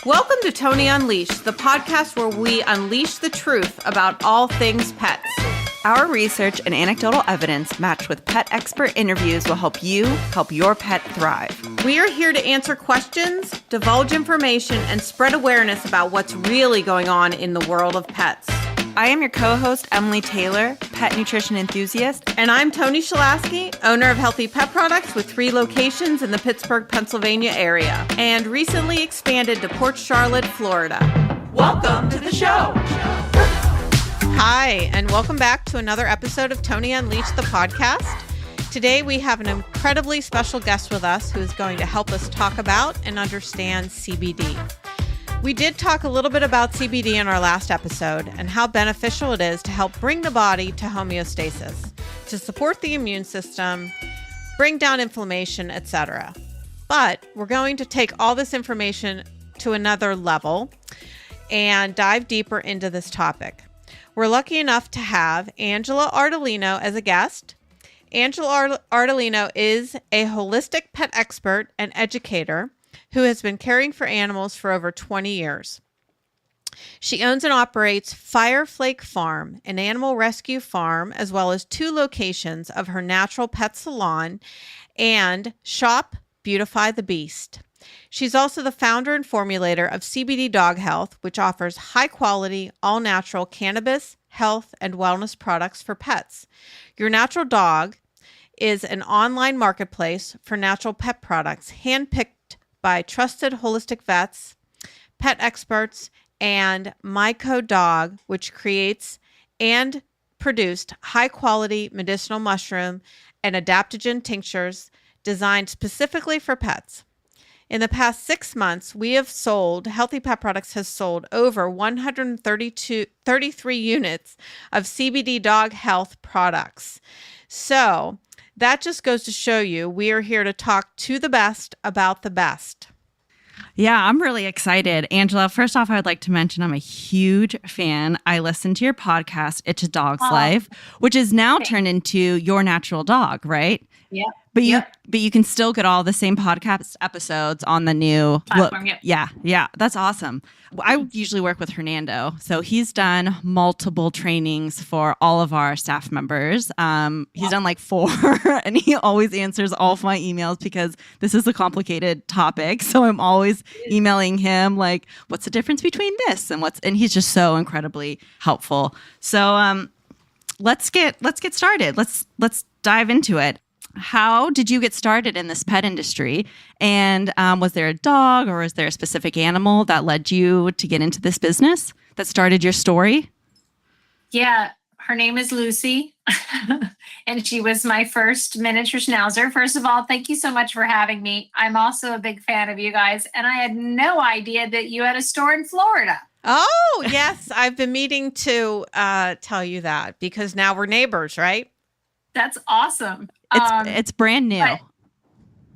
Welcome to Tony Unleashed, the podcast where we unleash the truth about all things pets. Our research and anecdotal evidence matched with pet expert interviews will help you help your pet thrive. We are here to answer questions, divulge information, and spread awareness about what's really going on in the world of pets. I am your co-host, Emily Taylor, pet nutrition enthusiast. And I'm Tony Shalasky, owner of Healthy Pet Products with 3 locations in the Pittsburgh, Pennsylvania area, and recently expanded to Port Charlotte, Florida. Welcome to the show. Hi, and welcome back to another episode of Tony Unleashed, the podcast. Today we have an incredibly special guest with us who is going to help us talk about and understand CBD. We did talk a little bit about CBD in our last episode and how beneficial it is to help bring the body to homeostasis, to support the immune system, bring down inflammation, etc. But we're going to take all this information to another level and dive deeper into this topic. We're lucky enough to have Angela Ardolino as a guest. Angela Ardolino is a holistic pet expert and educator who has been caring for animals for over 20 years. She owns and operates Fire Flake Farm, an animal rescue farm, as well as 2 locations of her natural pet salon and shop Beautify the Beast. She's also the founder and formulator of CBD Dog Health, which offers high-quality, all-natural cannabis, health, and wellness products for pets. Your Natural Dog is an online marketplace for natural pet products handpicked by trusted holistic vets, pet experts, and andMycoDog, which creates and produced high-quality medicinal mushroom and adaptogen tinctures designed specifically for pets. In the past 6 months, Healthy Pet Products has sold over 133 units of CBD Dog Health products. So that just goes to show you we are here to talk to the best about the best. Yeah, I'm really excited. Angela, first off, I would like to mention I'm a huge fan. I listen to your podcast, It's a Dog's Life, which is now turned into Your Natural Dog, right? Yeah. But you can still get all the same podcast episodes on the new platform. Yeah, that's awesome. I usually work with Hernando, so he's done multiple trainings for all of our staff members. He's done like 4, and he always answers all of my emails because this is a complicated topic. So I'm always emailing him like, "What's the difference between this and what's?" And he's just so incredibly helpful. So let's get started. Let's dive into it. How did you get started in this pet industry? And was there a dog or was there a specific animal that led you to get into this business that started your story? Yeah, her name is Lucy, and she was my first miniature schnauzer. First of all, thank you so much for having me. I'm also a big fan of you guys, and I had no idea that you had a store in Florida. Oh, yes. I've been meaning to tell you that because now we're neighbors, right? That's awesome. It's brand new.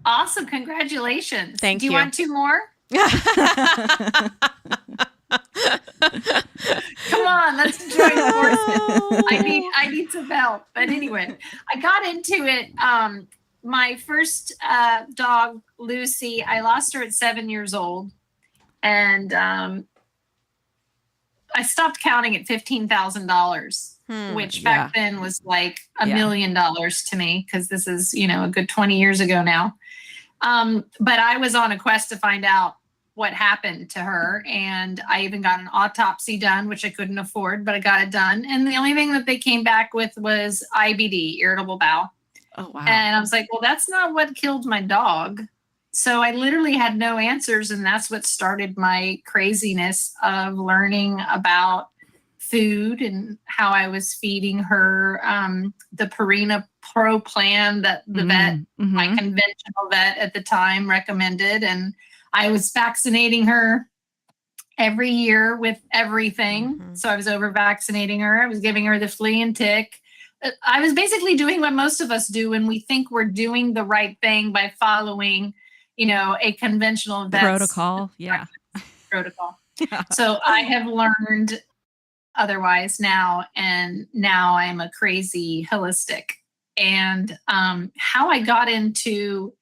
Awesome. Congratulations. Thank you. Do you want 2 more? Come on, let's enjoy the horses. I need some help. But anyway, I got into it. My first dog, Lucy, I lost her at 7 years old. And I stopped counting at $15,000. Which back then was like $1 million to me, because this is, a good 20 years ago now. But I was on a quest to find out what happened to her. And I even got an autopsy done, which I couldn't afford, but I got it done. And the only thing that they came back with was IBD, irritable bowel. Oh, wow. And I was like, well, that's not what killed my dog. So I literally had no answers. And that's what started my craziness of learning about food and how I was feeding her the Purina Pro plan that the vet, my conventional vet at the time, recommended. And I was vaccinating her every year with everything. So I was over vaccinating her. I was giving her the flea and tick. I was basically doing what most of us do when we think we're doing the right thing by following, a conventional vet's protocol. Yeah. Protocol. Yeah. So I have learned otherwise now, and now I'm a crazy holistic. And how I got into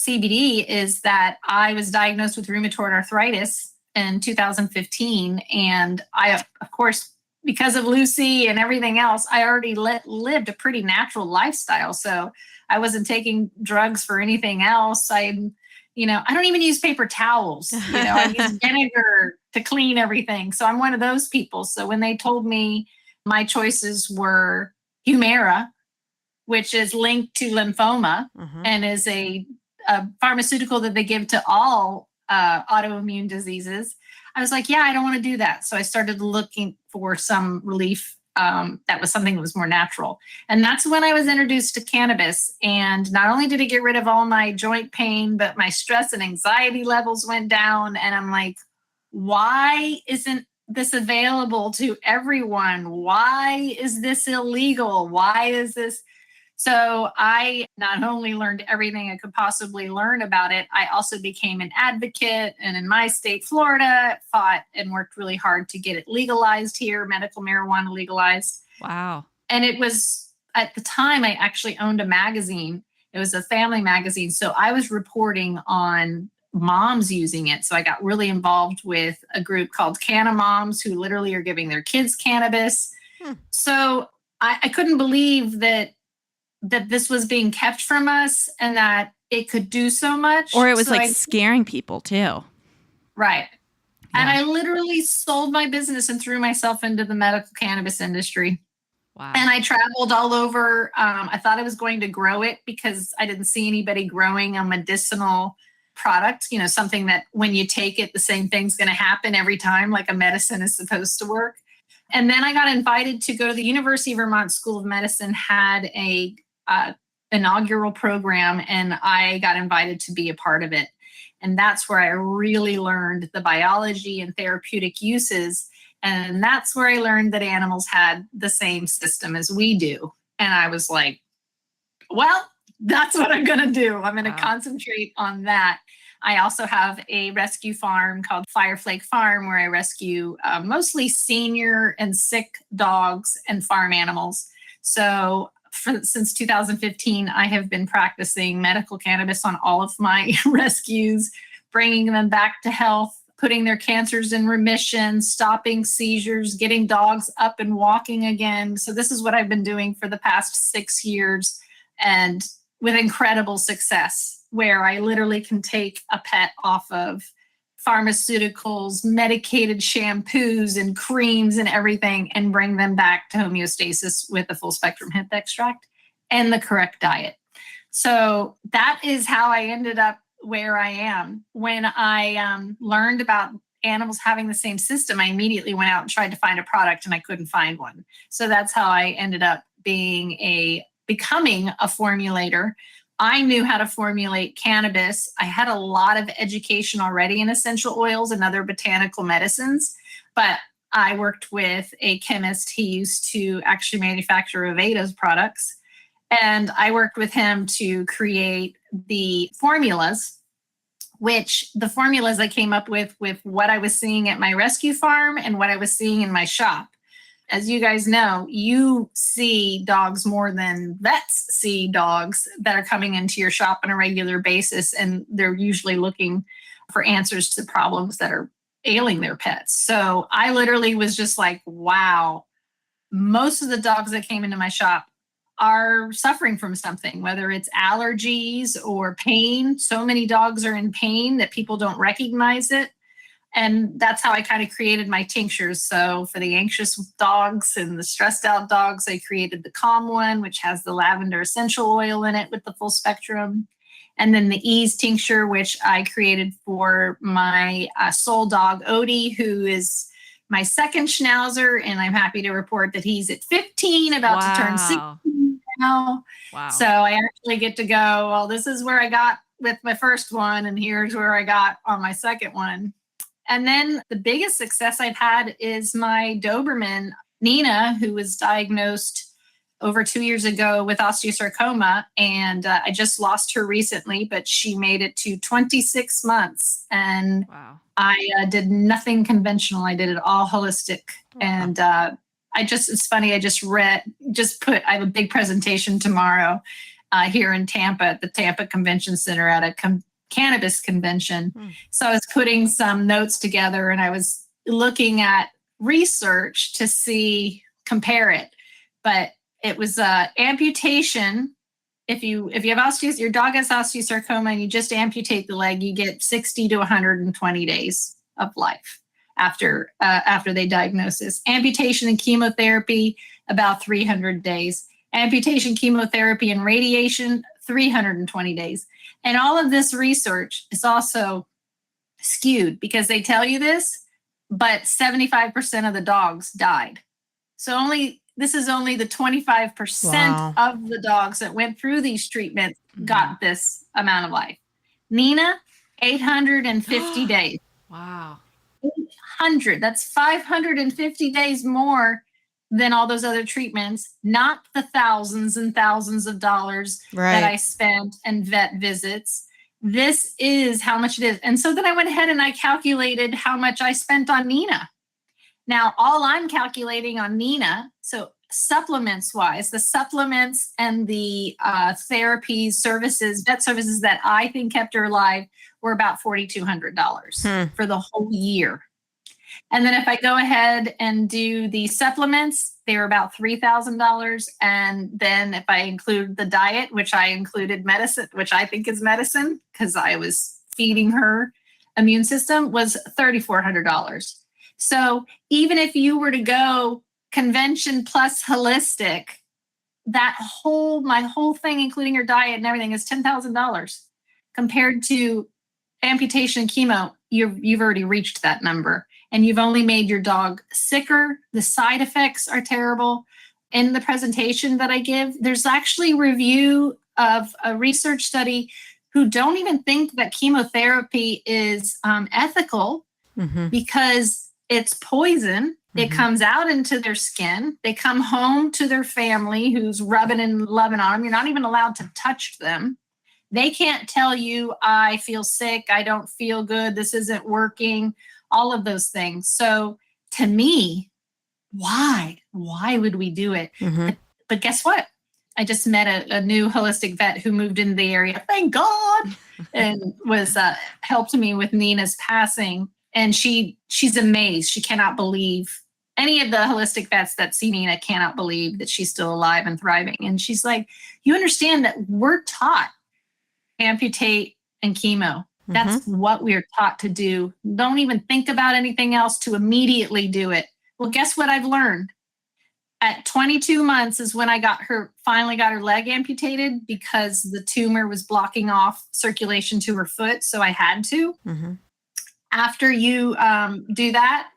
CBD is that I was diagnosed with rheumatoid arthritis in 2015. And I, of course, because of Lucy and everything else, I already lived a pretty natural lifestyle. So I wasn't taking drugs for anything else. I don't even use paper towels. I use vinegar to clean everything. So I'm one of those people. So when they told me my choices were Humira, which is linked to lymphoma and is a pharmaceutical that they give to all autoimmune diseases, I was like, yeah, I don't want to do that. So I started looking for some relief that was something that was more natural. And that's when I was introduced to cannabis. And not only did it get rid of all my joint pain, but my stress and anxiety levels went down. And I'm like, why isn't this available to everyone? Why is this illegal? Why is this? So I not only learned everything I could possibly learn about it, I also became an advocate. And in my state, Florida, fought and worked really hard to get it legalized here, medical marijuana legalized. Wow. And it was, at the time, I actually owned a magazine. It was a family magazine. So I was reporting on moms using it. So I got really involved with a group called Canna Moms, who literally are giving their kids cannabis. So I couldn't believe that this was being kept from us and that it could do so much. Or it was scaring people too. Right. Yeah. And I literally sold my business and threw myself into the medical cannabis industry. Wow. And I traveled all over. I thought I was going to grow it because I didn't see anybody growing a medicinal product, something that when you take it, the same thing's going to happen every time, like a medicine is supposed to work. And then I got invited to go to the University of Vermont School of Medicine, had a inaugural program, and I got invited to be a part of it. And that's where I really learned the biology and therapeutic uses. And that's where I learned that animals had the same system as we do. And I was like, well, that's what I'm going to do. I'm going to concentrate on that. I also have a rescue farm called Fire Flake Farm, where I rescue mostly senior and sick dogs and farm animals. So since 2015, I have been practicing medical cannabis on all of my rescues, bringing them back to health, putting their cancers in remission, stopping seizures, getting dogs up and walking again. So this is what I've been doing for the past 6 years, and with incredible success, where I literally can take a pet off of pharmaceuticals, medicated shampoos and creams and everything, and bring them back to homeostasis with a full spectrum hemp extract and the correct diet. So that is how I ended up where I am. When I learned about animals having the same system, I immediately went out and tried to find a product, and I couldn't find one. So that's how I ended up becoming a formulator. I knew how to formulate cannabis. I had a lot of education already in essential oils and other botanical medicines, but I worked with a chemist. He used to actually manufacture Aveda's products. And I worked with him to create the formulas, which the formulas I came up with what I was seeing at my rescue farm and what I was seeing in my shop. As you guys know, you see dogs more than vets see dogs that are coming into your shop on a regular basis, and they're usually looking for answers to problems that are ailing their pets. So I literally was just like, wow, most of the dogs that came into my shop are suffering from something, whether it's allergies or pain. So many dogs are in pain that people don't recognize it. And that's how I kind of created my tinctures. So for the anxious dogs and the stressed out dogs, I created the calm one, which has the lavender essential oil in it with the full spectrum. And then the ease tincture, which I created for my soul dog, Odie, who is my second schnauzer. And I'm happy to report that he's at 15, about to turn 16 now. Wow. So I actually get to go, well, this is where I got with my first one, and here's where I got on my second one. And then the biggest success I've had is my Doberman, Nina, who was diagnosed over 2 years ago with osteosarcoma. And I just lost her recently, but she made it to 26 months. And wow. I did nothing conventional. I did it all holistic. Wow. And it's funny, I have a big presentation tomorrow here in Tampa at the Tampa Convention Center at a cannabis convention. So I was putting some notes together and I was looking at research to compare it. But it was amputation. If you have your dog has osteosarcoma and you just amputate the leg, you get 60 to 120 days of life after they diagnose this. Amputation and chemotherapy, about 300 days. Amputation, chemotherapy, and radiation, 320 days. And all of this research is also skewed because they tell you this, but 75% of the dogs died. So this is only the 25% of the dogs that went through these treatments got this amount of life. Nina, 850 days. Wow. 800. That's 550 days more than all those other treatments, not the thousands and thousands of dollars that I spent and vet visits. This is how much it is. And so then I went ahead and I calculated how much I spent on Nina. Now, all I'm calculating on Nina, so supplements wise, the supplements and the therapy services, vet services that I think kept her alive were about $4,200 for the whole year. And then if I go ahead and do the supplements, they're about $3,000. And then if I include the diet, which I included medicine, which I think is medicine because I was feeding her immune system, was $3,400. So even if you were to go convention plus holistic, my whole thing, including your diet and everything, is $10,000 compared to amputation and chemo. You've already reached that number. And you've only made your dog sicker. The side effects are terrible. In the presentation that I give, there's actually review of a research study who don't even think that chemotherapy is ethical because it's poison. It comes out into their skin. They come home to their family who's rubbing and loving on them. You're not even allowed to touch them. They can't tell you, I feel sick, I don't feel good, this isn't working. All of those things. So to me, why would we do it? But guess what? I just met a new holistic vet who moved into the area. Thank God. And was helped me with Nina's passing. And she's amazed. She cannot believe, any of the holistic vets that see Nina cannot believe that she's still alive and thriving. And she's like, you understand that we're taught amputate and chemo. That's what we're taught to do. Don't even think about anything else to immediately do it. Well, guess what I've learned? At 22 months is when I finally got her leg amputated because the tumor was blocking off circulation to her foot. So I had to. After you do that,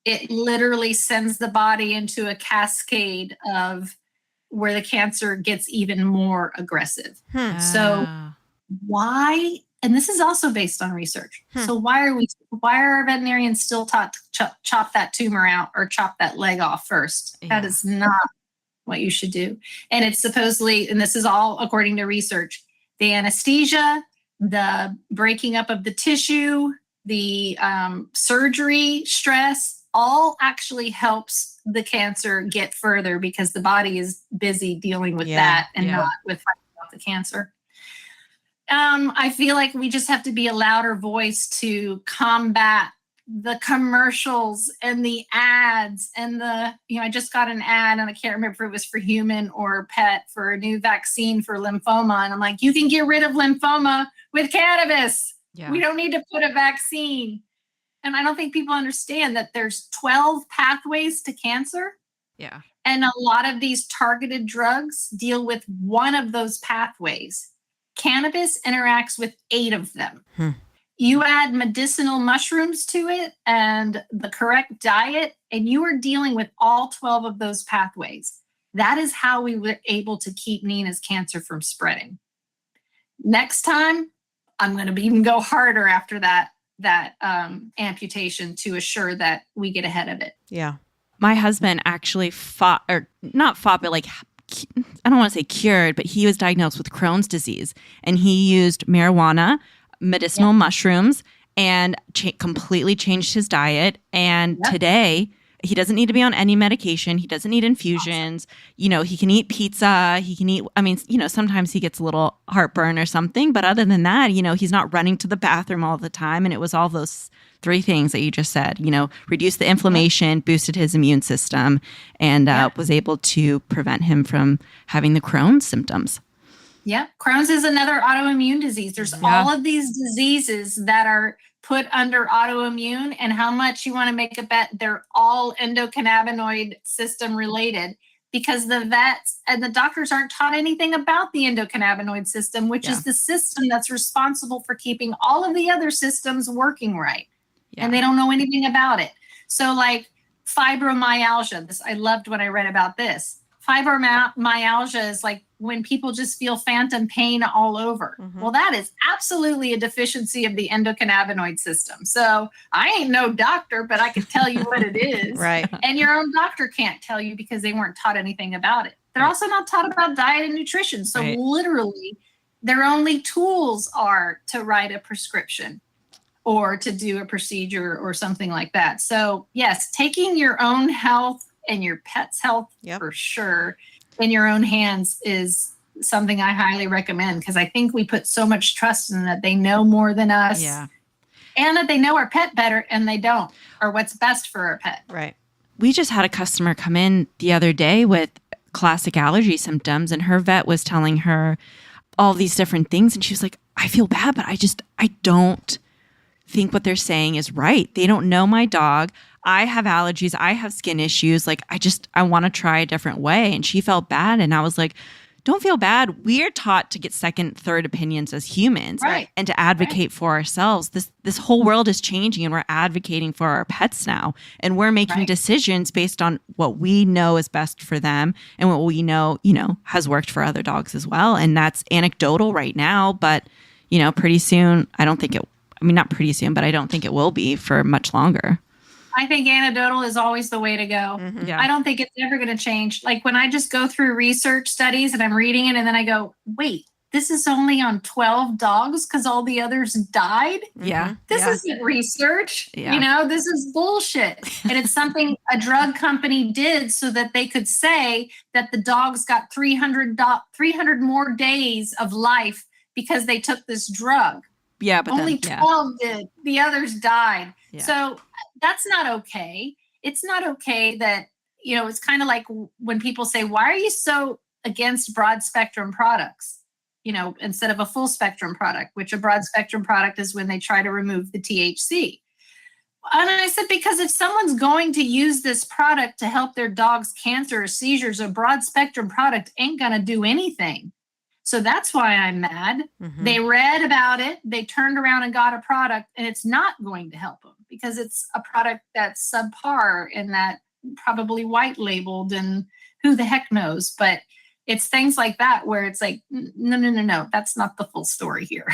it literally sends the body into a cascade of where the cancer gets even more aggressive. So why? And this is also based on research. So why are our veterinarians still taught to chop that tumor out or chop that leg off first? That is not what you should do. And it's supposedly, and this is all according to research, the anesthesia, the breaking up of the tissue, the surgery stress, all actually helps the cancer get further because the body is busy dealing with that and not with fighting off the cancer. I feel like we just have to be a louder voice to combat the commercials and the ads and I just got an ad and I can't remember if it was for human or pet for a new vaccine for lymphoma. And I'm like, you can get rid of lymphoma with cannabis. We don't need to put a vaccine. And I don't think people understand that there's 12 pathways to cancer. And a lot of these targeted drugs deal with one of those pathways. Cannabis interacts with 8 of them. You add medicinal mushrooms to it and the correct diet, and you are dealing with all 12 of those pathways. That is how we were able to keep Nina's cancer from spreading. Next time, I'm going to even go harder after that amputation to assure that we get ahead of it. My husband actually but like, I don't want to say cured, but he was diagnosed with Crohn's disease, and he used marijuana, medicinal mushrooms, and completely changed his diet. And today He doesn't need to be on any medication. He doesn't need infusions. You know, he can eat pizza. He can eat, I mean, you know, sometimes he gets a little heartburn or something, but other than that, you know, he's not running to the bathroom all the time. And it was all those 3 things that you just said, you know, reduced the inflammation, boosted his immune system, and was able to prevent him from having the Crohn's symptoms. Yeah. Crohn's is another autoimmune disease. There's all of these diseases that are put under autoimmune, and how much you want to make a bet they're all endocannabinoid system related, because the vets and the doctors aren't taught anything about the endocannabinoid system, which is the system that's responsible for keeping all of the other systems working right. Yeah. And they don't know anything about it. So like fibromyalgia, I loved what I read about this. Fibromyalgia is like when people just feel phantom pain all over. Mm-hmm. Well, that is absolutely a deficiency of the endocannabinoid system. So I ain't no doctor, but I can tell you what it is. Right. And your own doctor can't tell you because they weren't taught anything about it. They're also not taught about diet and nutrition. So literally, their only tools are to write a prescription or to do a procedure or something like that. So yes, taking your own health and your pet's health for sure in your own hands is something I highly recommend, because I think we put so much trust in that they know more than us, and that they know our pet better, and they don't, or what's best for our pet. Right. We just had a customer come in the other day with classic allergy symptoms, and her vet was telling her all these different things, and she was like, I feel bad, but I don't think what they're saying is right. They don't know my dog. I have allergies. I have skin issues. Like, I want to try a different way. And she felt bad. And I was like, don't feel bad. We're taught to get second, third opinions as humans, and to advocate for ourselves. This whole world is changing, and we're advocating for our pets now. And we're making decisions based on what we know is best for them and what we know, has worked for other dogs as well. And that's anecdotal right now, but, pretty soon, not pretty soon, but I don't think it will be for much longer. I think anecdotal is always the way to go. Mm-hmm. Yeah. I don't think it's ever going to change. Like when I just go through research studies and I'm reading it and then I go, wait, this is only on 12 dogs because all the others died? Yeah. This isn't research. Yeah. This is bullshit. And it's something a drug company did so that they could say that the dogs got 300 more days of life because they took this drug. Yeah, but only 12 did. The others died. Yeah. So that's not okay. It's not okay that, it's kind of like when people say, why are you so against broad spectrum products, instead of a full spectrum product, which a broad spectrum product is when they try to remove the THC. And I said, because if someone's going to use this product to help their dog's cancer or seizures, a broad spectrum product ain't going to do anything. So that's why I'm mad. Mm-hmm. They read about it. They turned around and got a product, and it's not going to help them because it's a product that's subpar and that probably white labeled and who the heck knows. But it's things like that where it's like, no. That's not the full story here.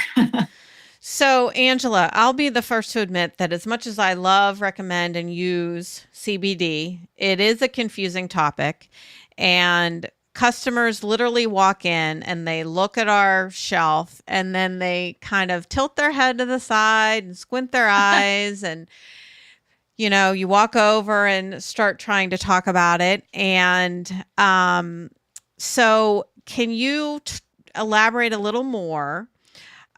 So, Angela, I'll be the first to admit that as much as I love, recommend, and use CBD, it is a confusing topic. And customers literally walk in and they look at our shelf and then they kind of tilt their head to the side and squint their eyes and, you walk over and start trying to talk about it. And so can you elaborate a little more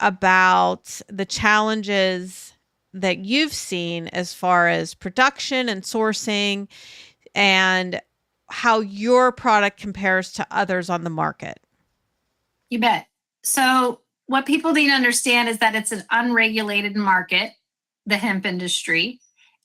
about the challenges that you've seen as far as production and sourcing and how your product compares to others on the market? You bet. So what people need to understand is that it's an unregulated market, the hemp industry.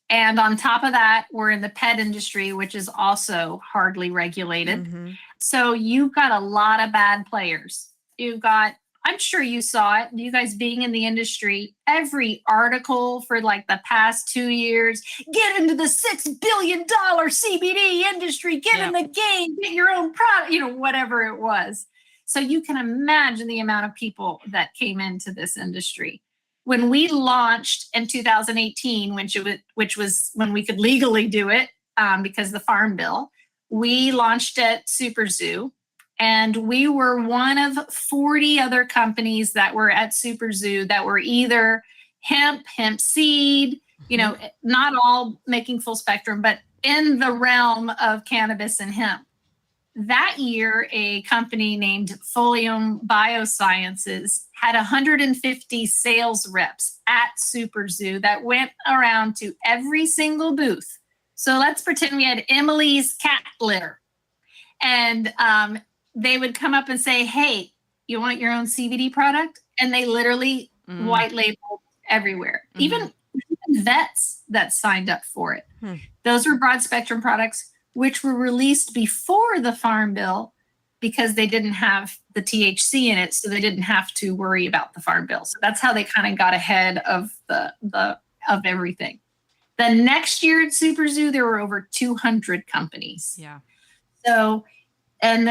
And on top of that, we're in the pet industry, which is also hardly regulated. Mm-hmm. So you've got a lot of bad players. I'm sure you saw it, you guys being in the industry, every article for like the past 2 years, get into the $6 billion CBD industry, get in the game, get your own product, whatever it was. So you can imagine the amount of people that came into this industry. When we launched in 2018, which was when we could legally do it because of the Farm Bill, we launched at Super Zoo. And we were one of 40 other companies that were at Super Zoo that were either hemp seed, not all making full spectrum, but in the realm of cannabis and hemp. That year, a company named Folium Biosciences had 150 sales reps at Super Zoo that went around to every single booth. So let's pretend we had Emily's cat litter. And they would come up and say, hey, you want your own CBD product? And they literally white labeled everywhere. Even vets that signed up for it. Those were broad spectrum products, which were released before the Farm Bill because they didn't have the THC in it, so they didn't have to worry about the Farm Bill. So that's how they kind of got ahead of of everything. The next year at Super Zoo, there were over 200 companies. Yeah. So, and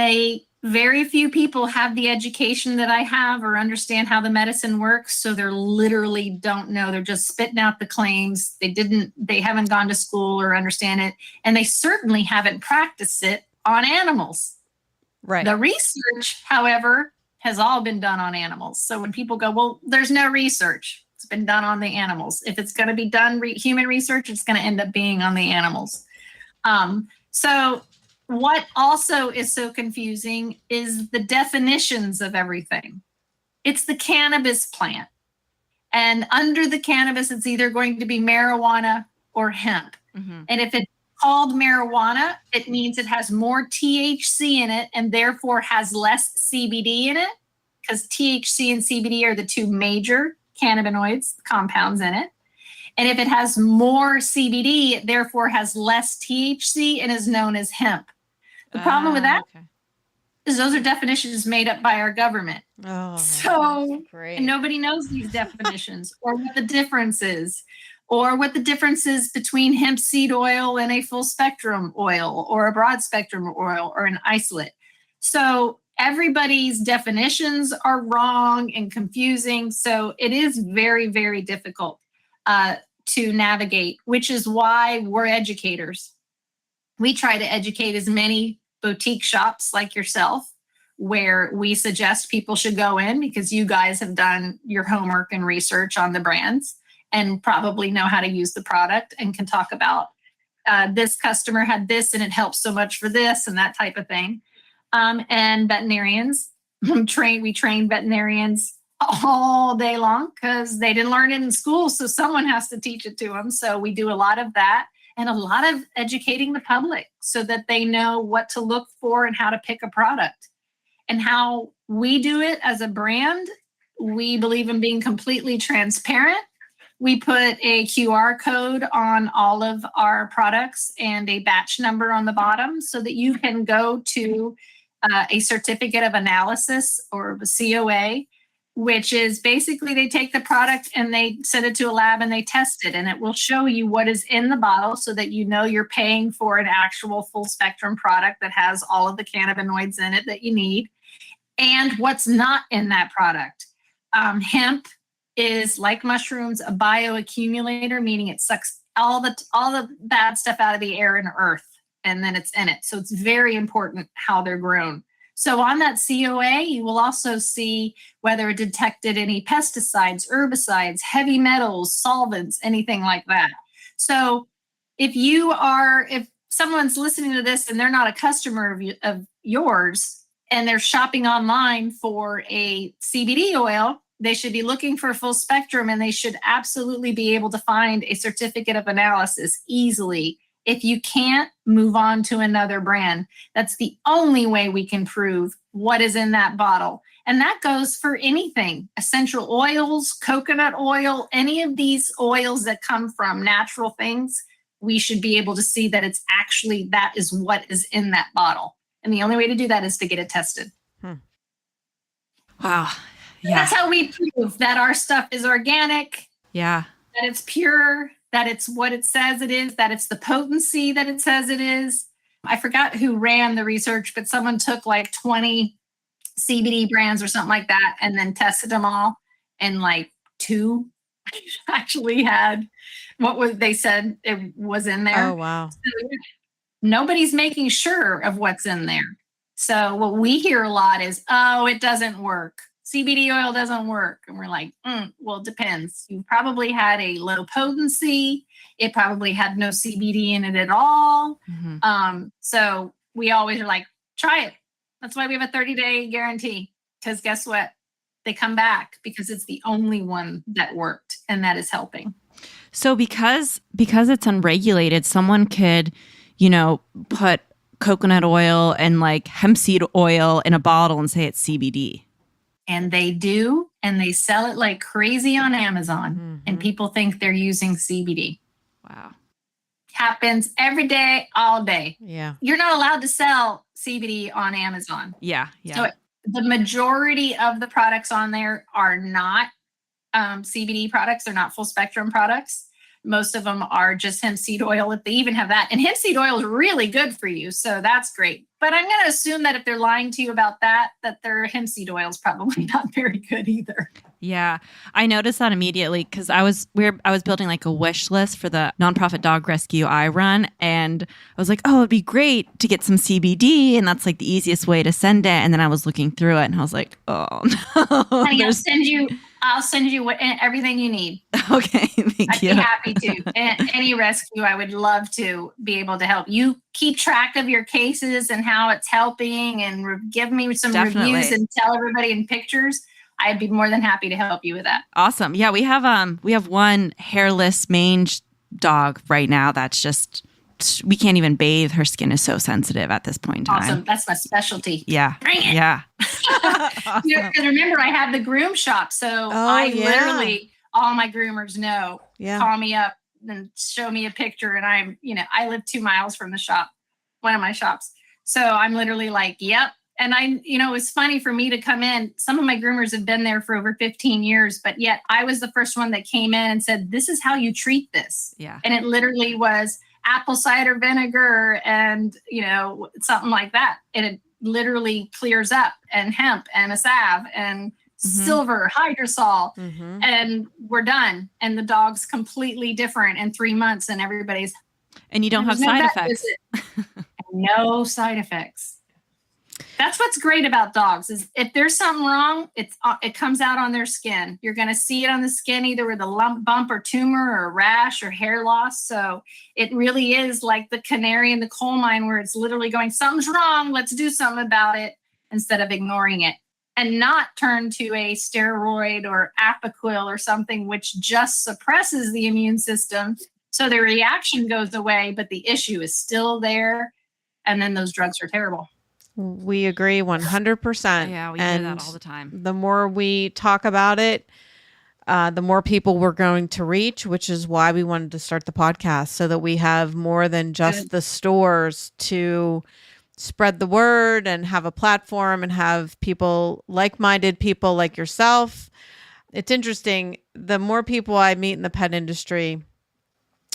very few people have the education that I have or understand how the medicine works. So they're literally don't know. They're just spitting out the claims. They haven't gone to school or understand it. And they certainly haven't practiced it on animals. Right. The research, however, has all been done on animals. So when people go, well, there's no research. It's been done on the animals. If it's going to be done human research, it's going to end up being on the animals. So what also is so confusing is the definitions of everything. It's the cannabis plant. And under the cannabis, it's either going to be marijuana or hemp. And if it's called marijuana, it means it has more THC in it and therefore has less CBD in it, because THC and CBD are the two major cannabinoids compounds in it. And if it has more CBD, it therefore has less THC and is known as hemp. The problem with that is those are definitions made up by our government. So and nobody knows these definitions or what the difference is, or what the difference is between hemp seed oil and a full spectrum oil or a broad spectrum oil or an isolate. So everybody's definitions are wrong and confusing. So it is very, very difficult to navigate, which is why we're educators. We try to educate as many boutique shops like yourself, where we suggest people should go in because you guys have done your homework and research on the brands and probably know how to use the product and can talk about this customer had this and it helps so much for this and that type of thing. And veterinarians, we train veterinarians all day long because they didn't learn it in school. So someone has to teach it to them. So we do a lot of that and a lot of educating the public so that they know what to look for and how to pick a product. And how we do it as a brand, we believe in being completely transparent. We put a QR code on all of our products and a batch number on the bottom so that you can go to a certificate of analysis or a COA, which is basically they take the product and they send it to a lab and they test it, and it will show you what is in the bottle so that you know you're paying for an actual full spectrum product that has all of the cannabinoids in it that you need and what's not in that product. Hemp is, like mushrooms, a bioaccumulator, meaning it sucks all the bad stuff out of the air and earth, and then it's in it. So it's very important how they're grown. So on that COA, you will also see whether it detected any pesticides, herbicides, heavy metals, solvents, anything like that. So if someone's listening to this and they're not a customer of yours and they're shopping online for a CBD oil, they should be looking for a full spectrum, and they should absolutely be able to find a certificate of analysis easily. If you can't, move on to another brand. That's the only way we can prove what is in that bottle. And that goes for anything, essential oils, coconut oil, any of these oils that come from natural things, we should be able to see that it's actually, that is what is in that bottle. And the only way to do that is to get it tested. Wow. Yeah. That's how we prove that our stuff is organic. Yeah. That it's pure, that it's what it says it is, that it's the potency that it says it is. I forgot who ran the research, but someone took like 20 CBD brands or something like that and then tested them all. And like 2 actually had they said it was in there. Oh, wow. So nobody's making sure of what's in there. So what we hear a lot is, oh, it doesn't work. CBD oil doesn't work. And we're like, well, it depends. You probably had a low potency. It probably had no CBD in it at all. So we always are like, try it. That's why we have a 30-day guarantee. Because guess what? They come back because it's the only one that worked and that is helping. So because it's unregulated, someone could, put coconut oil and like hemp seed oil in a bottle and say it's CBD. And they do, and they sell it like crazy on Amazon, and people think they're using CBD. Wow. Happens every day, all day. Yeah. You're not allowed to sell CBD on Amazon. Yeah. So the majority of the products on there are not CBD products. They're not full spectrum products. Most of them are just hemp seed oil, if they even have that. And hemp seed oil is really good for you. So that's great. But I'm going to assume that if they're lying to you about that their hemp seed oil is probably not very good either. Yeah. I noticed that immediately because I was building like a wish list for the nonprofit dog rescue I run. And I was like, oh, it'd be great to get some CBD. And that's like the easiest way to send it. And then I was looking through it and I was like, oh no. Honey, I'll send you everything you need. Okay, thank you. I'd be happy to. Any rescue, I would love to be able to help. You keep track of your cases and how it's helping and give me some reviews and tell everybody in pictures. I'd be more than happy to help you with that. Awesome. Yeah, we have one hairless mange dog right now that's just, we can't even bathe. Her skin is so sensitive at this point in time. Awesome. That's my specialty. Yeah. Bring it. Yeah. Awesome. Because remember, I have the groom shop. So literally, all my groomers know, call me up and show me a picture. And I live 2 miles from the shop, one of my shops. So I'm literally like, yep. And it's funny for me to come in. Some of my groomers have been there for over 15 years, but yet I was the first one that came in and said, this is how you treat this. Yeah. And it literally was apple cider vinegar and, something like that. And it literally clears up, and hemp and a salve and silver hydrosol, and we're done. And the dog's completely different in 3 months, and everybody's. And you don't have side effects. No side effects. That's what's great about dogs is if there's something wrong, it comes out on their skin. You're going to see it on the skin, either with a lump, bump, or tumor, or rash, or hair loss. So it really is like the canary in the coal mine, where it's literally going, something's wrong, let's do something about it, instead of ignoring it, and not turn to a steroid or Apoquil or something, which just suppresses the immune system. So the reaction goes away, but the issue is still there. And then those drugs are terrible. We agree 100%. Yeah, we hear that all the time. The more we talk about it, the more people we're going to reach, which is why we wanted to start the podcast, so that we have more than just the stores to spread the word and have a platform and have people, like-minded people like yourself. It's interesting. The more people I meet in the pet industry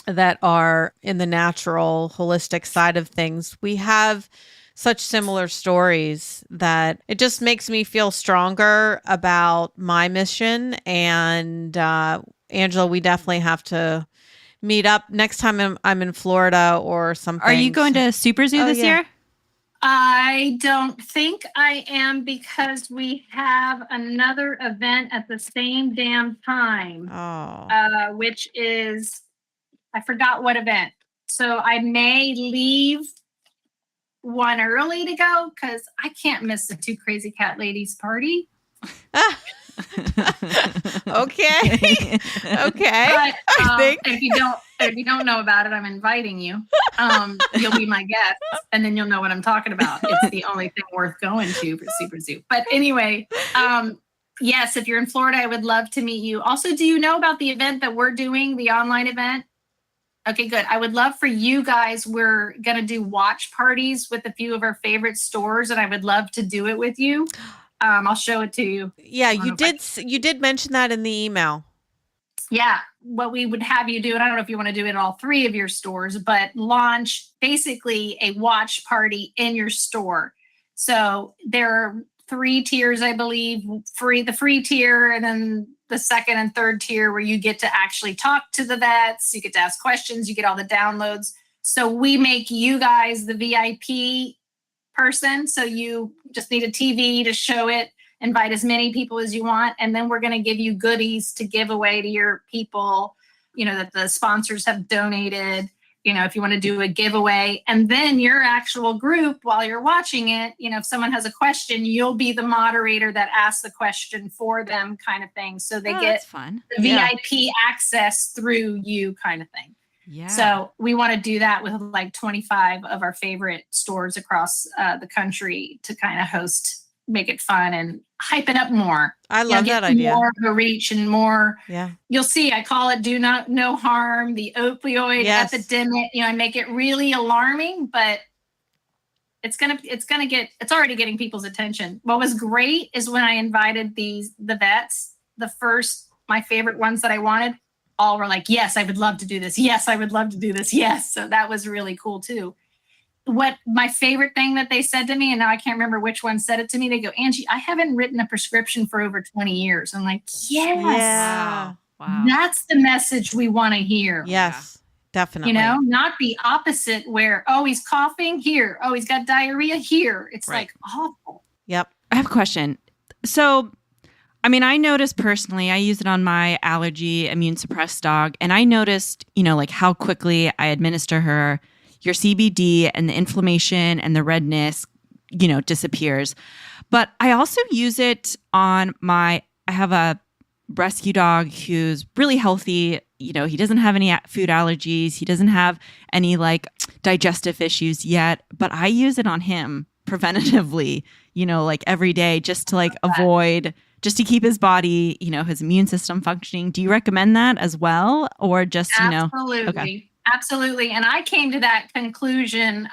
that are in the natural, holistic side of things, we have such similar stories that it just makes me feel stronger about my mission. And Angela, we definitely have to meet up next time I'm in Florida or something. Are you going to Super Zoo this year? I don't think I am, because we have another event at the same damn time, which is, I forgot what event. So I may leave one early to go, because I can't miss the Two Crazy Cat Ladies party. Okay. But, I think if you don't know about it, I'm inviting you. You'll be my guest, and then you'll know what I'm talking about. It's the only thing worth going to for Super Zoo. But anyway, yes, if you're in Florida, I would love to meet you. Also, do you know about the event that we're doing, the online event? Okay, good. I would love for you guys. We're going to do watch parties with a few of our favorite stores, and I would love to do it with you. I'll show it to you. Yeah, you did mention that in the email. Yeah, what we would have you do, and I don't know if you want to do it at all 3 of your stores, but launch basically a watch party in your store. So there are 3 tiers, I believe, the free tier, and then the second and third tier where you get to actually talk to the vets, you get to ask questions, you get all the downloads. So we make you guys the VIP person. So you just need a TV to show it, invite as many people as you want. And then we're going to give you goodies to give away to your people, that the sponsors have donated, if you want to do a giveaway. And then your actual group, while you're watching it, if someone has a question, you'll be the moderator that asks the question for them, kind of thing. So they get fun. The VIP access through you, kind of thing. Yeah. So we want to do that with like 25 of our favorite stores across the country to kind of make it fun and hype it up more. I love that idea. More of a reach and more. Yeah. You'll see, I call it no harm, the opioid epidemic. I make it really alarming, but it's already getting people's attention. What was great is when I invited the vets, my favorite ones that I wanted, all were like, yes, I would love to do this. Yes, I would love to do this. Yes. So that was really cool too. What my favorite thing that they said to me, and now I can't remember which one said it to me. They go, Angie, I haven't written a prescription for over 20 years. I'm like, yes. Yeah. Wow. That's the message we want to hear. Yes, definitely. Not the opposite where, oh, he's coughing here. Oh, he's got diarrhea here. It's like awful. Yep. I have a question. So, I noticed personally, I use it on my allergy immune suppressed dog. And I noticed, like how quickly I administer her your CBD, and the inflammation and the redness, disappears. But I also use it on I have a rescue dog who's really healthy. He doesn't have any food allergies. He doesn't have any like digestive issues yet, but I use it on him preventatively, like every day just to like avoid, just to keep his body, his immune system functioning. Do you recommend that as well? Or just, Absolutely. Okay. Absolutely. And I came to that conclusion.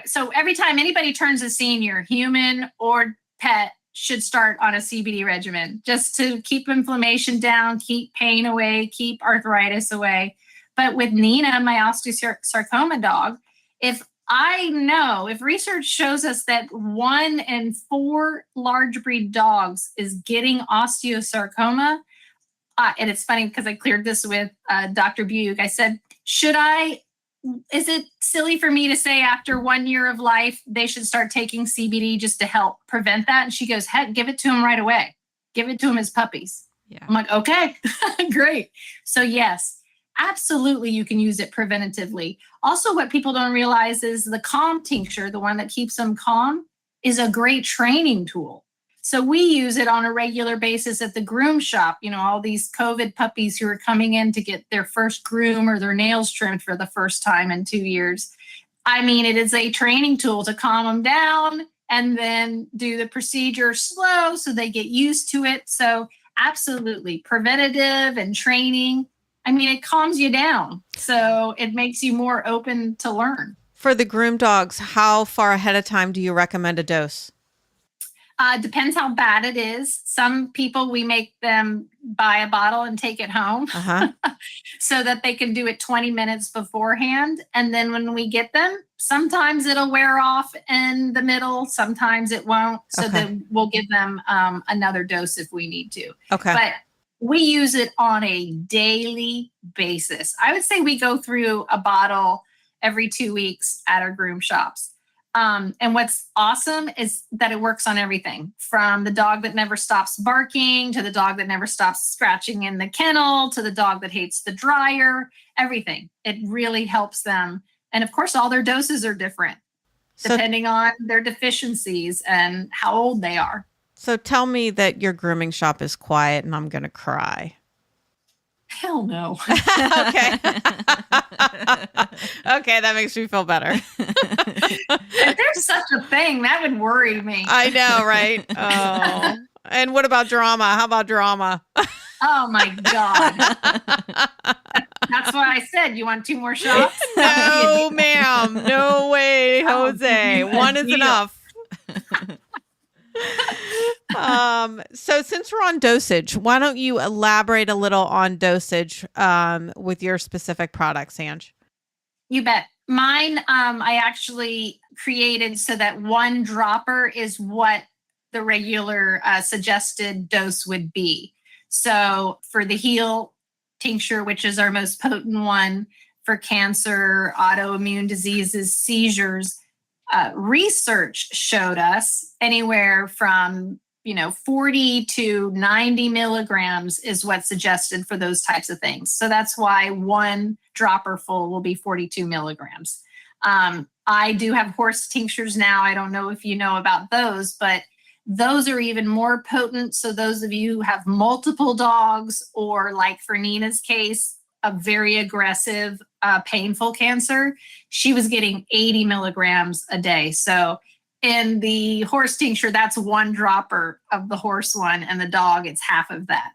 So every time anybody turns a senior, human or pet, should start on a CBD regimen just to keep inflammation down, keep pain away, keep arthritis away. But with Nina, my osteosarcoma dog, if research shows us that 1 in 4 large breed dogs is getting osteosarcoma, and it's funny because I cleared this with Dr. Bug. I said, is it silly for me to say after 1 year of life, they should start taking CBD just to help prevent that? And she goes, heck, give it to him right away. Give it to him as puppies. Yeah. I'm like, okay, great. So yes, absolutely. You can use it preventatively. Also, what people don't realize is the calm tincture, the one that keeps them calm, is a great training tool. So we use it on a regular basis at the groom shop. All these COVID puppies who are coming in to get their first groom or their nails trimmed for the first time in 2 years. It is a training tool to calm them down and then do the procedure slow so they get used to it. So absolutely preventative and training. It calms you down. So it makes you more open to learn. For the groom dogs, how far ahead of time do you recommend a dose? Depends how bad it is. Some people, we make them buy a bottle and take it home so that they can do it 20 minutes beforehand. And then when we get them, sometimes it'll wear off in the middle. Sometimes it won't. So then we'll give them another dose if we need to. Okay. But we use it on a daily basis. I would say we go through a bottle every 2 weeks at our groom shops. And what's awesome is that it works on everything from the dog that never stops barking to the dog that never stops scratching in the kennel to the dog that hates the dryer, everything. It really helps them. And of course, all their doses are different depending on their deficiencies and how old they are. So tell me that your grooming shop is quiet and I'm going to cry. Hell no. Okay. Okay, that makes me feel better. If there's such a thing, that would worry me. I know, right? Oh. And what about drama? How about drama? Oh my God. That's what I said. You want 2 more shots? No, ma'am. No way, Jose. One is enough. So since we're on dosage, why don't you elaborate a little on dosage with your specific products, Ange? You bet. Mine, I actually created so that 1 dropper is what the regular suggested dose would be. So for the Heal tincture, which is our most potent one for cancer, autoimmune diseases, seizures, research showed us anywhere from 40 to 90 milligrams is what's suggested for those types of things. So that's why one dropper full will be 42 milligrams. I do have horse tinctures now. I don't know if you know about those, but those are even more potent. So those of you who have multiple dogs, or like for Nina's case, a very aggressive, painful cancer, she was getting 80 milligrams a day. So in the horse tincture, that's one dropper of the horse one, and the dog, it's half of that.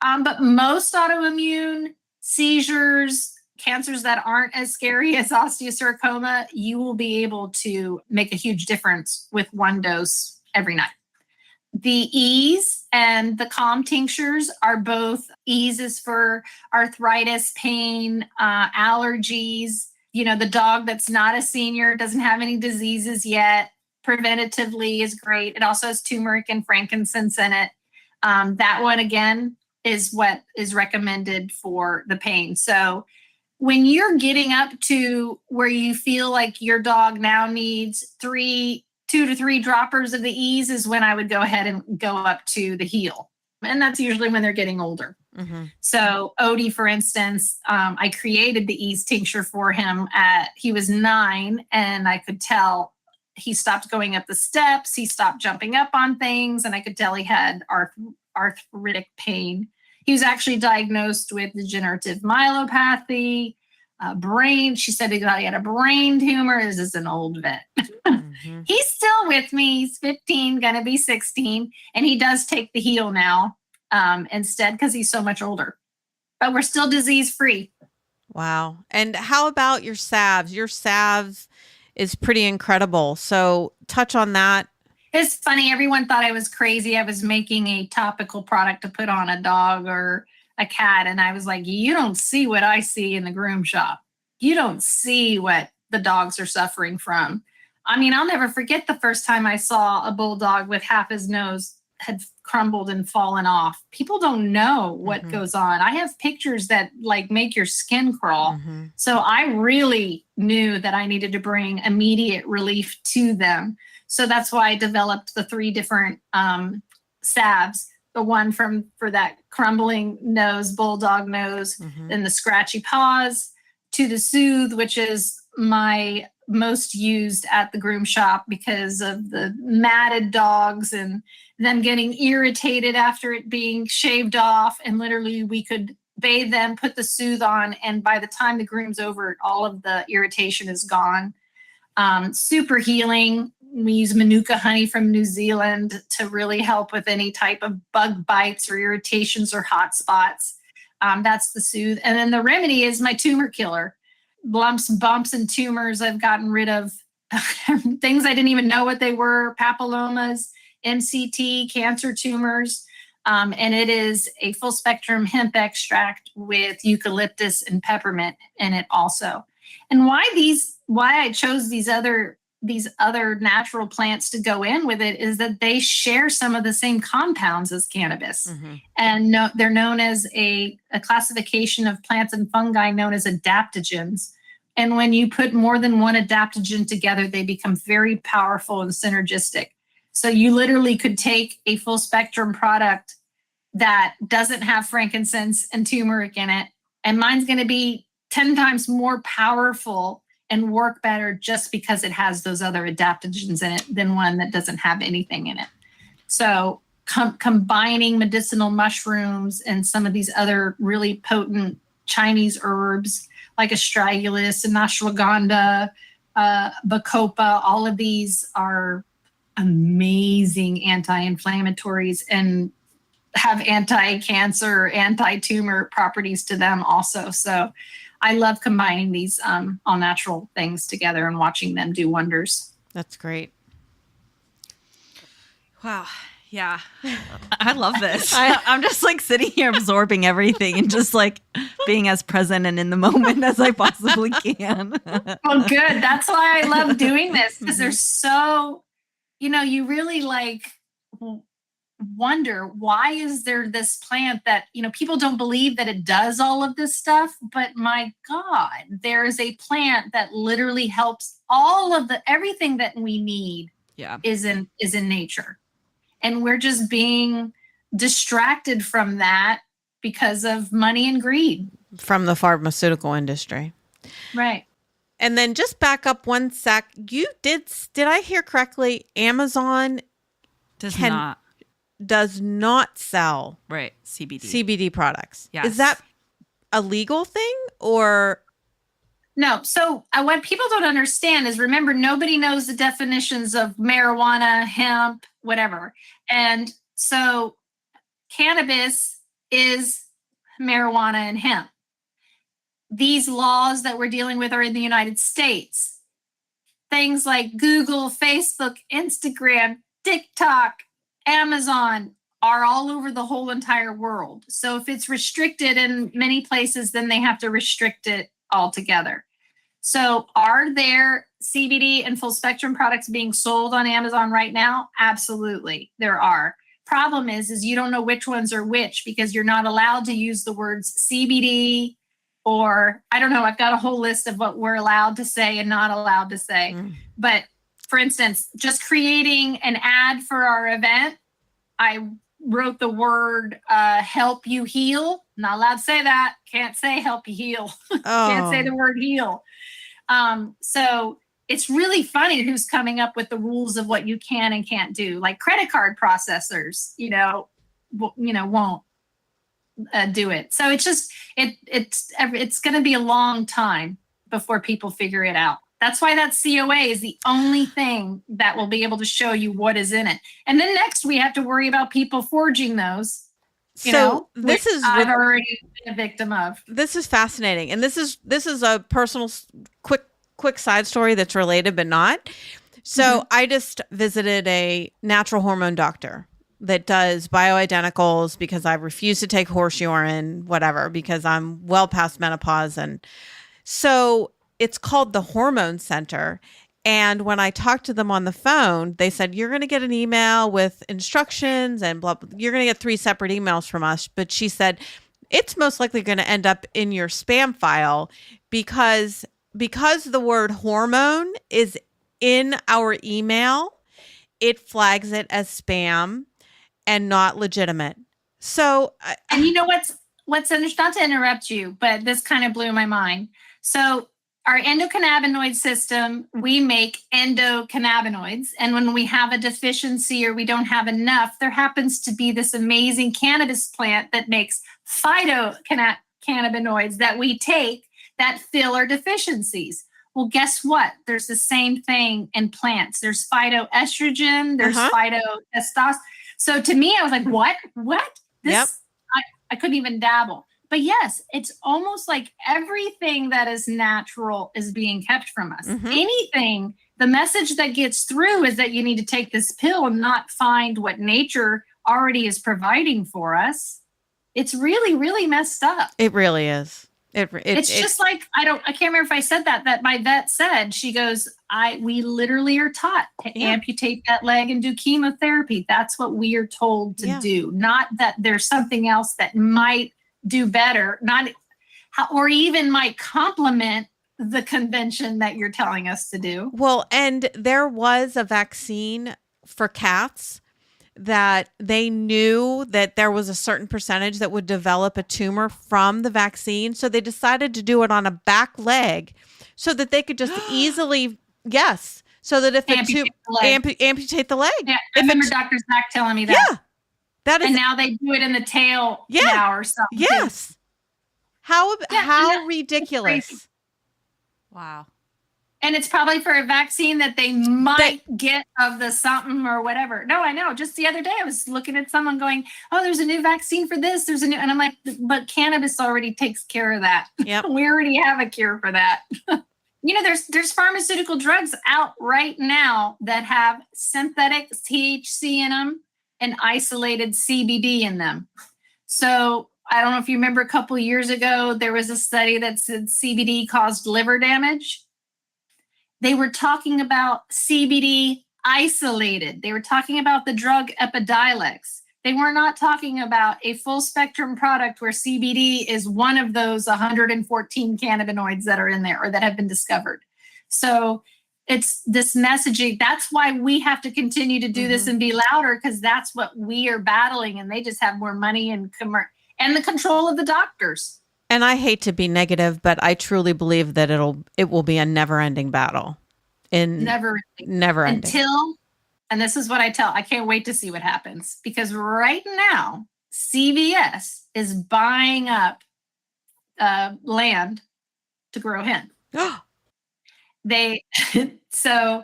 But most autoimmune seizures, cancers that aren't as scary as osteosarcoma, you will be able to make a huge difference with one dose every night. The ease and the calm tinctures are both. Ease is for arthritis, pain, allergies. The dog that's not a senior, doesn't have any diseases yet, preventatively is great. It also has turmeric and frankincense in it. That one, again, is what is recommended for the pain. So when you're getting up to where you feel like your dog now needs 2 to 3 droppers of the ease, is when I would go ahead and go up to the heel. And that's usually when they're getting older. Mm-hmm. So Odie, for instance, I created the ease tincture for him he was 9, and I could tell he stopped going up the steps. He stopped jumping up on things, and I could tell he had arthritic pain. He was actually diagnosed with degenerative myelopathy, brain. She said he had a brain tumor. This is an old vet. Mm-hmm. He's still with me. He's 15, going to be 16. And he does take the heel now instead, because he's so much older. But we're still disease free. Wow. And how about your salves? Your salve is pretty incredible. So touch on that. It's funny. Everyone thought I was crazy. I was making a topical product to put on a dog or a cat. And I was like, you don't see what I see in the groom shop. You don't see what the dogs are suffering from. I mean, I'll never forget the first time I saw a bulldog with half his nose had crumbled and fallen off. People don't know what goes on. I have pictures that like make your skin crawl. Mm-hmm. So I really knew that I needed to bring immediate relief to them. So that's why I developed the 3 different salves. The one for that crumbling nose, bulldog nose, then the scratchy paws, to the soothe, which is my most used at the groom shop because of the matted dogs and them getting irritated after it being shaved off. And literally we could bathe them, put the soothe on, and by the time the groom's over, all of the irritation is gone. Super healing. We use Manuka honey from New Zealand to really help with any type of bug bites or irritations or hot spots. That's the soothe. And then the remedy is my tumor killer. Lumps, bumps, and tumors. I've gotten rid of things I didn't even know what they were, papillomas, MCT, cancer tumors. And it is a full spectrum hemp extract with eucalyptus and peppermint in it also. And why I chose these other natural plants to go in with it is that they share some of the same compounds as cannabis. Mm-hmm. And they're known as a classification of plants and fungi known as adaptogens. And when you put more than one adaptogen together, they become very powerful and synergistic. So you literally could take a full spectrum product that doesn't have frankincense and turmeric in it, and mine's going to be 10 times more powerful and work better just because it has those other adaptogens in it than one that doesn't have anything in it. So combining medicinal mushrooms and some of these other really potent Chinese herbs like astragalus and ashwagandha, bacopa, all of these are amazing anti-inflammatories and have anti-cancer, anti-tumor properties to them also. So I love combining these all natural things together and watching them do wonders. That's great. Wow. Yeah. I love this. I'm just like sitting here absorbing everything and just like being as present and in the moment as I possibly can. Well, good. That's why I love doing this, because they're so, you really like wonder, why is there this plant that, people don't believe that it does all of this stuff, but my God, there is a plant that literally helps all of everything that we need is in nature. And we're just being distracted from that because of money and greed. From the pharmaceutical industry. Right. And then just back up one sec. You did I hear correctly? Amazon does not sell CBD products. Yes. Is that a legal thing or? No. So what people don't understand is, remember, nobody knows the definitions of marijuana, hemp, whatever. And so cannabis is marijuana and hemp. These laws that we're dealing with are in the United States. Things like Google, Facebook, Instagram, TikTok, Amazon are all over the whole entire world. So if it's restricted in many places, then they have to restrict it altogether. So are there CBD and full spectrum products being sold on Amazon right now? Absolutely, there are. Problem is you don't know which ones are which, because you're not allowed to use the words CBD, or I don't know, I've got a whole list of what we're allowed to say and not allowed to say. But for instance, just creating an ad for our event, I wrote the word help you heal. Not allowed to say that. Can't say help you heal. Can't say the word heal. So it's really funny who's coming up with the rules of what you can and can't do. Like credit card processors, won't do it. So it's just it's going to be a long time before people figure it out. That's why that COA is the only thing that will be able to show you what is in it. And then next we have to worry about people forging those. I've already been a victim of. This is fascinating, and this is a personal quick side story that's related but not. So I just visited a natural hormone doctor that does bioidenticals because I refuse to take horse urine, whatever, because I'm well past menopause. And so it's called the Hormone Center. And when I talked to them on the phone, they said, you're going to get an email with instructions and blah, blah. You're going to get 3 separate emails from us. But she said, it's most likely going to end up in your spam file because the word hormone is in our email, it flags it as spam and not legitimate. So, and you know what's not to interrupt you, but this kind of blew my mind. So our endocannabinoid system, we make endocannabinoids. And when we have a deficiency or we don't have enough, there happens to be this amazing cannabis plant that makes phytocannabinoids that we take that fill our deficiencies. Well, guess what? There's the same thing in plants. There's phytoestrogen, there's phytotestosterone. So to me, I was like, what? I couldn't even dabble. But yes, it's almost like everything that is natural is being kept from us. Anything, the message that gets through is that you need to take this pill and not find what nature already is providing for us. It's really, really messed up. It really is. It's just like, I can't remember if I said that my vet said, she goes, we literally are taught to amputate that leg and do chemotherapy. That's what we are told to do. Not that there's something else that might do better, or even might complement the convention that you're telling us to do. Well, and there was a vaccine for cats that they knew that there was a certain percentage that would develop a tumor from the vaccine. So they decided to do it on a back leg so that they could just easily, so that if amputate the leg. Yeah, I remember Dr. Zach telling me that. Yeah. That is, and now they do it in the tail now or something. Yes. How ridiculous. Wow. And it's probably for a vaccine that they might get of the something or whatever. No, I know. Just the other day, I was looking at someone going, oh, there's a new vaccine for this. And I'm like, but cannabis already takes care of that. Yep. We already have a cure for that. There's pharmaceutical drugs out right now that have synthetic THC in them and isolated CBD in them. So I don't know if you remember a couple of years ago, there was a study that said CBD caused liver damage. They were talking about CBD isolated. They were talking about the drug Epidiolex. They were not talking about a full spectrum product where CBD is one of those 114 cannabinoids that are in there or that have been discovered. So It's this messaging. That's why we have to continue to do this and be louder, because that's what we are battling, and they just have more money and the control of the doctors. And I hate to be negative, but I truly believe that it will be a never-ending battle. Never ending. And this is what I can't wait to see what happens, because right now CVS is buying up land to grow hemp. So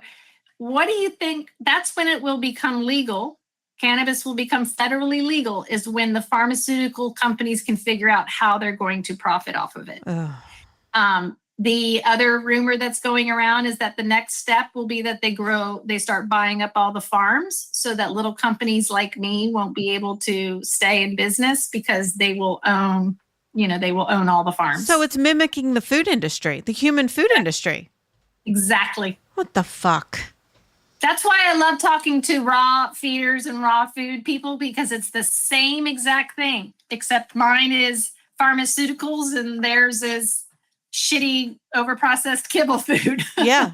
what do you think? That's when it will become legal. Cannabis will become federally legal, is when the pharmaceutical companies can figure out how they're going to profit off of it. The other rumor that's going around is that the next step will be that they start buying up all the farms, so that little companies like me won't be able to stay in business, because they will own all the farms. So it's mimicking the food industry, the human food industry. Exactly. What the fuck? That's why I love talking to raw feeders and raw food people, because it's the same exact thing, except mine is pharmaceuticals and theirs is shitty overprocessed kibble food. Yeah.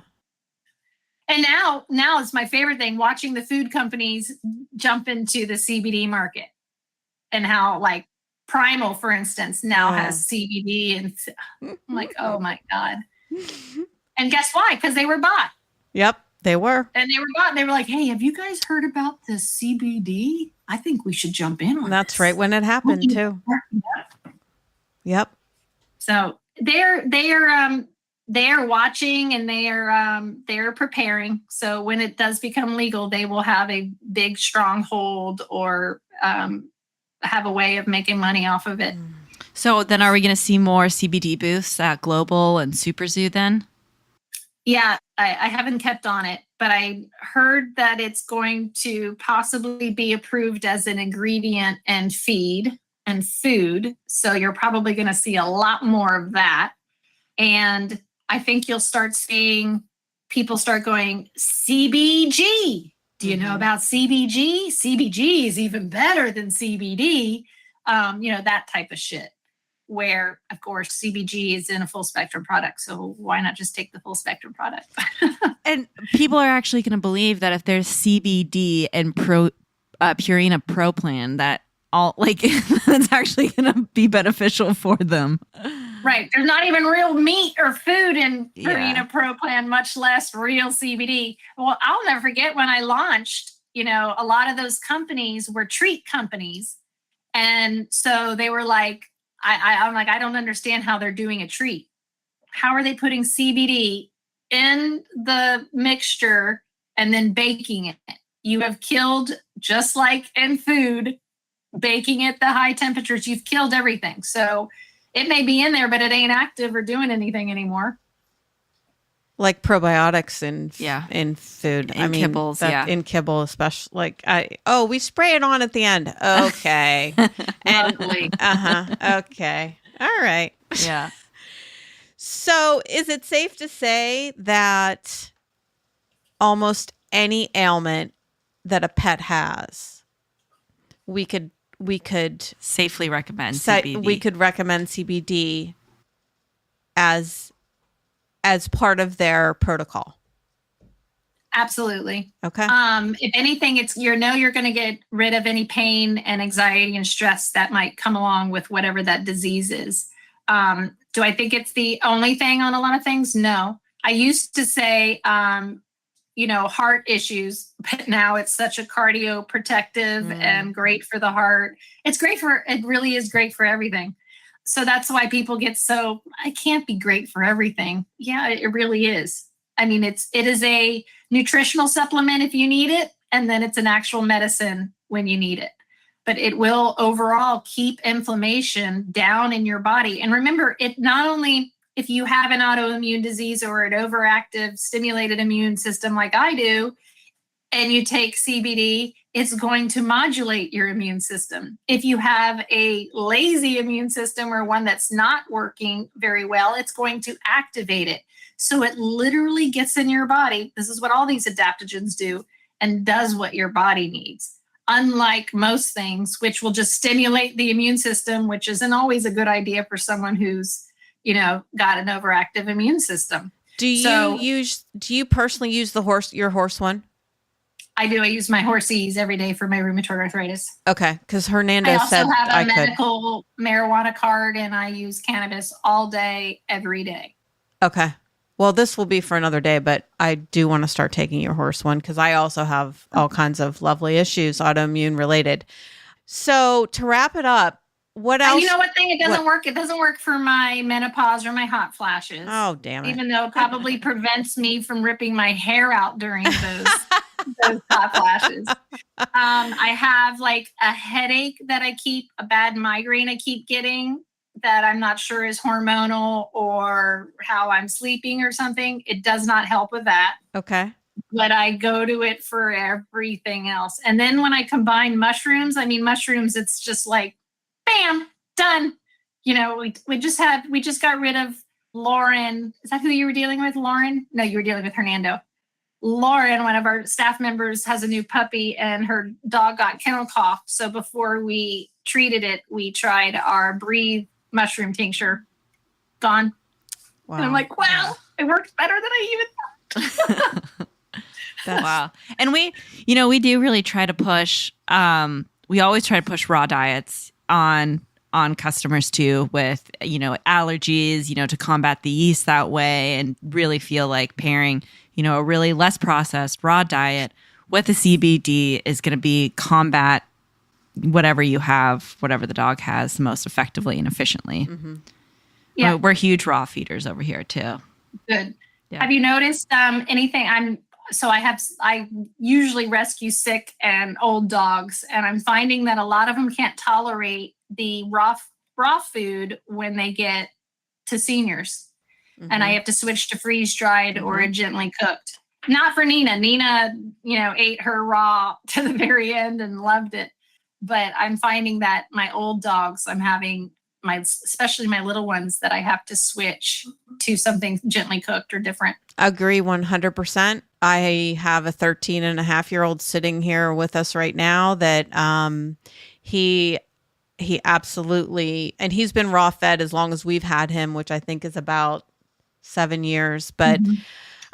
And now it's my favorite thing, watching the food companies jump into the CBD market, and how, like, Primal, for instance, now has CBD, and I'm like, oh my God. And guess why? Because they were bought. Yep, they were. And they were bought. And they were like, hey, have you guys heard about this CBD? I think we should jump in on That's this. right when it happened too. Yep. So they're watching, and they're preparing. So when it does become legal, they will have a big stronghold, or have a way of making money off of it. So then are we going to see more CBD booths at Global and Super Zoo then? Yeah, I haven't kept on it, but I heard that it's going to possibly be approved as an ingredient and feed and food. So you're probably going to see a lot more of that. And I think you'll start seeing people start going, CBG. Do you know about CBG? CBG is even better than CBD. That type of shit. Where, of course, CBG is in a full spectrum product. So why not just take the full spectrum product? And people are actually going to believe that if there's CBD and Purina Pro Plan, that that's actually going to be beneficial for them. Right. There's not even real meat or food in Purina Pro Plan, much less real CBD. Well, I'll never forget when I launched, a lot of those companies were treat companies. And so they were like, I'm like, I don't understand how they're doing a treat. How are they putting CBD in the mixture and then baking it? You have killed, just like in food, baking at the high temperatures, you've killed everything. So it may be in there, but it ain't active or doing anything anymore. Like probiotics in food. In kibbles, in kibble, especially. We spray it on at the end. Okay. Lovely. Okay. All right. Yeah. So is it safe to say that almost any ailment that a pet has, we could safely recommend CBD? We could recommend CBD as part of their protocol? Absolutely. Okay. If anything, you're going to get rid of any pain and anxiety and stress that might come along with whatever that disease is. Do I think it's the only thing on a lot of things? No. I used to say, heart issues, but now it's such a cardio protective and great for the heart. It really is great for everything. So that's why people get I can't be great for everything. Yeah, it really is. I mean, it is a nutritional supplement if you need it, and then it's an actual medicine when you need it. But it will overall keep inflammation down in your body. And remember, it not only, if you have an autoimmune disease or an overactive stimulated immune system like I do, and you take CBD, it's going to modulate your immune system. If you have a lazy immune system or one that's not working very well, it's going to activate it. So it literally gets in your body. This is what all these adaptogens do, and does what your body needs. Unlike most things, which will just stimulate the immune system, which isn't always a good idea for someone who's, got an overactive immune system. Do you personally use your horse one? I do. I use my Horsies every day for my rheumatoid arthritis. Okay, because Hernando I also said have I a could. medical marijuana card, and I use cannabis all day, every day. Okay. Well, this will be for another day, but I do want to start taking your horse one because I also have all kinds of lovely issues, autoimmune related. So to wrap it up, what else? And you know what thing? It doesn't work. It doesn't work for my menopause or my hot flashes. Oh, damn it. Even though it probably prevents me from ripping my hair out during those hot flashes. I have like a headache that a bad migraine I keep getting that I'm not sure is hormonal or how I'm sleeping or something. It does not help with that. Okay. But I go to it for everything else. And then when I combine mushrooms, it's just like, bam, done. You know, we just got rid of Lauren. Is that who you were dealing with, Lauren? No, you were dealing with Hernando. Lauren, one of our staff members, has a new puppy and her dog got kennel cough. So before we treated it, we tried our Breathe mushroom tincture. Gone. Wow. And I'm like, wow, it works better than I even thought. Wow. And we do really try to push, we always try to push raw diets on customers too with, allergies, to combat the yeast that way and really feel like pairing, a really less processed raw diet with a CBD is going to be combat whatever you have, whatever the dog has most effectively and efficiently. Mm-hmm. Yeah. We're huge raw feeders over here too. Good. Yeah. Have you noticed anything? I usually rescue sick and old dogs, and I'm finding that a lot of them can't tolerate the raw food when they get to seniors. Mm-hmm. And I have to switch to freeze dried or a gently cooked. Not for Nina. Nina, ate her raw to the very end and loved it. But I'm finding that my old dogs, I'm having especially my little ones, that I have to switch to something gently cooked or different. Agree 100%. I have a 13-and-a-half-year-old sitting here with us right now that he absolutely, and he's been raw fed as long as we've had him, which I think is about 7 years. But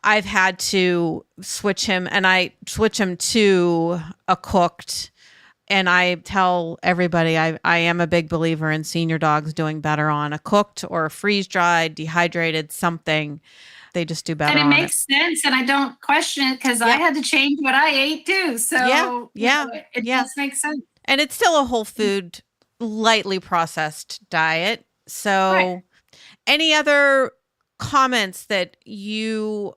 I've had to switch him, and I switch him to a cooked. And I tell everybody I am a big believer in senior dogs doing better on a cooked or a freeze-dried, dehydrated something. They just do better. And it makes sense, and I don't question it because I had to change what I ate too. So it does make sense. And it's still a whole food, lightly processed diet. So any other comments that you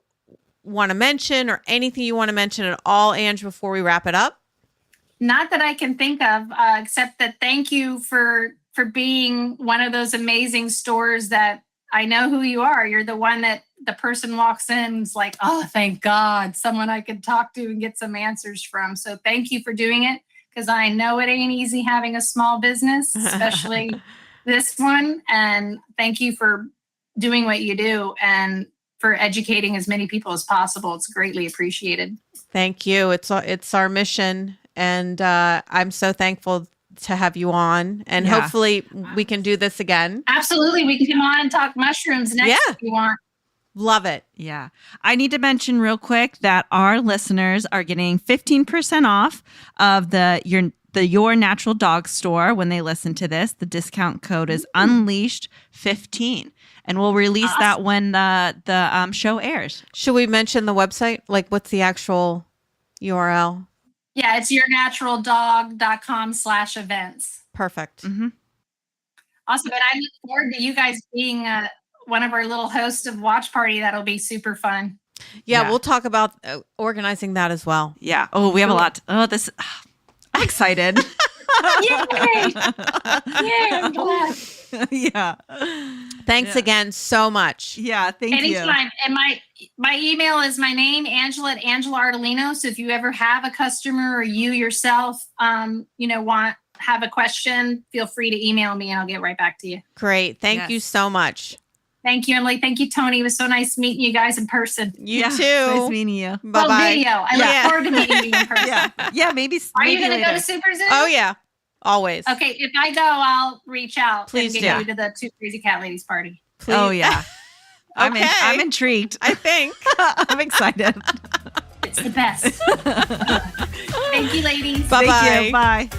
want to mention or anything you want to mention at all, Ange, before we wrap it up? Not that I can think of, except that thank you for being one of those amazing stores that I know who you are. You're the one that the person walks in and is like, oh, thank God, someone I could talk to and get some answers from. So thank you for doing it, because I know it ain't easy having a small business, especially this one. And thank you for doing what you do and for educating as many people as possible. It's greatly appreciated. Thank you. It's our mission. And I'm so thankful to have you on. And hopefully we can do this again. Absolutely. We can come on and talk mushrooms next if you want. Love it. Yeah. I need to mention real quick that our listeners are getting 15% off of the Your Natural Dog store when they listen to this. The discount code is Unleashed15. And we'll release that when the show airs. Should we mention the website? Like, what's the actual URL? Yeah, it's yournaturaldog.com/events. Perfect. Mm-hmm. Awesome. And I look forward to you guys being one of our little hosts of Watch Party. That'll be super fun. Yeah. We'll talk about organizing that as well. Yeah. Oh, we have a lot. I'm excited. Yay! Yay, I'm glad. Yeah. Thanks again so much. Yeah, thank you. Anytime. And my email is my name, Angela at Angela Ardolino. So if you ever have a customer or you yourself, have a question, feel free to email me and I'll get right back to you. Great. Thank you so much. Thank you, Emily. Thank you, Tony. It was so nice meeting you guys in person. You too. Nice meeting you. Bye-bye. Well, video. I look forward to meeting you in person. Yeah, maybe. Are you going to later. go to Super Zoo? Oh, yeah. Always. Okay, if I go, I'll reach out. Please and get you to the Two Crazy Cat Ladies party. Please. Oh, yeah. I'm intrigued. I think. I'm excited. It's the best. Thank you, ladies. Bye-bye. Thank you. Bye.